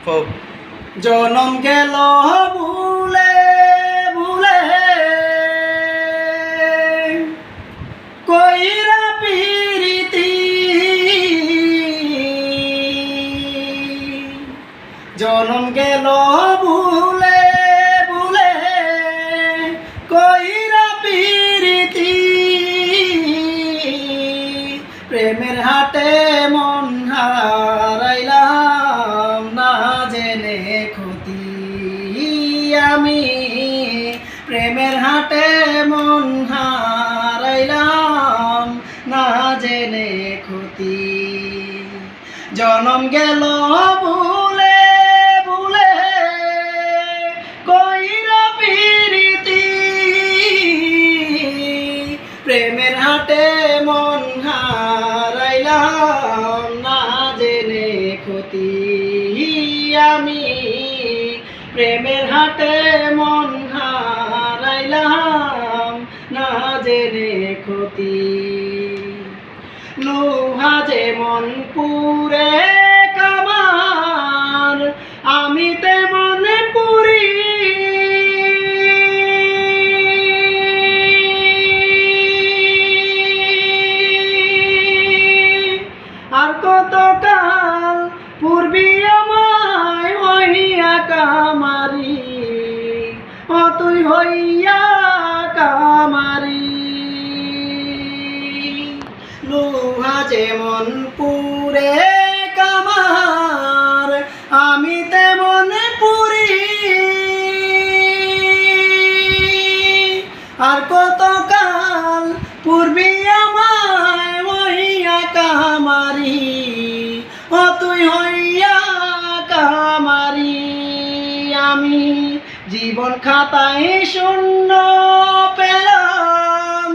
জনম গেল ভুলে ভুলে কইরা পিরিতি জনম গেল ভুলে ভুলে কইরা পিরিতি প্রেমের হাটে মন হারাইলাম না জেনে ক্ষতি আমি প্রেমের হাটে মন হারাইলাম না জেনে ক্ষতি জনম গেল ভুলে ভুলে কইরা পিরিতি প্রেমের হাটে মন হারাইলাম না জেনে ক্ষতি আমি প্রেমের হাটে মন হারাইলাম না জেনে ক্ষতি লোহা যেমন পুরে কামার আমি তেমন পুরি আর কতকাল পূর্বী আমায় হইয়া কামারি ও তুই হইয়া কামারি লোহা যেমন পুরে কামার আমি তেমন পুরি আর কতকাল পূর্বী আমায় হইয়া কামারি ও তুই হইয়া কামারি আমি জীবন খাতায় শূন্য পেলাম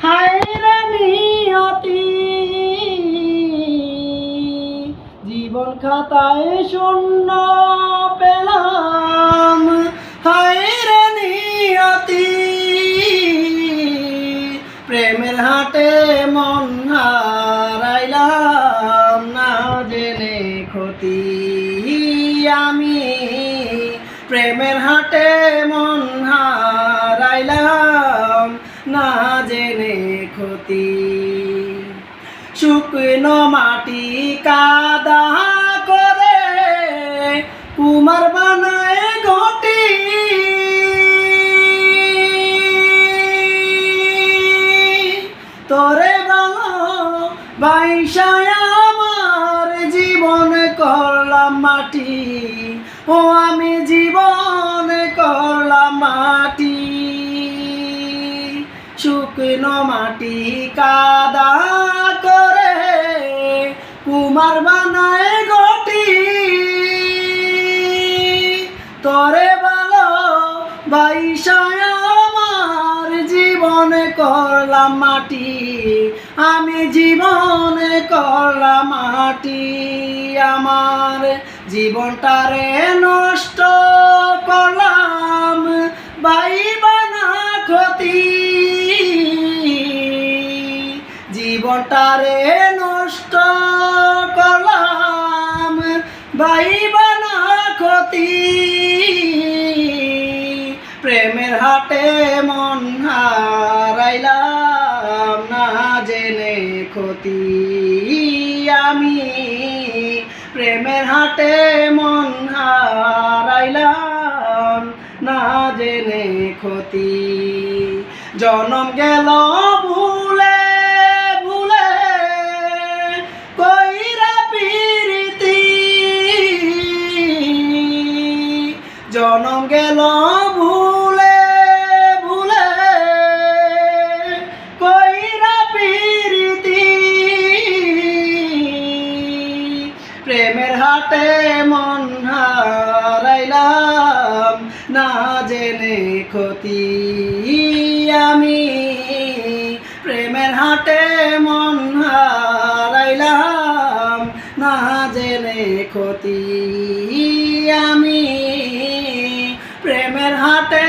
হায় রে নিয়তি জীবন খাতায় শূন্য পেলাম হায় রে নিয়তি প্রেমের হাটে মন হারাইলাম না জেনে ক্ষতি আমি প্রেমের হাটে মন হারাইলাম না জেনে ক্ষতি শুকনো মাটি কাদা করে কুমার বানায় ঘটি তোরে ভালো বাইশায় আমার জীবন করলাম মাটি ও আমি জীবন করলাম মাটি শুকনো মাটি কাদা করে কুমার বানায় ঘটি তোরে ভালো বাইশায় আমার জীবন করলাম মাটি আমি জীবন করলাম মাটি আমার জীবনটারে নষ্ট করলাম বাইবা না ক্ষতি জীবনটারে নষ্ট করলাম বাইবা না ক্ষতি প্রেমের হাটে মন হারাইলাম না জেনে ক্ষতি আমি প্রেমের হাটে মন হারাইলাম না জেনে ক্ষতি জনম গেল ভুলে ভুলে কইরা পিরিতি জনম গেল ভুলে ভুলে কইরা পিরিতি প্রেমের হাটে মন হারাইলাম না জেনে ক্ষতি আমি প্রেমের হাটে মন হারাইলাম না জেনে ক্ষতি আমি প্রেমের হাটে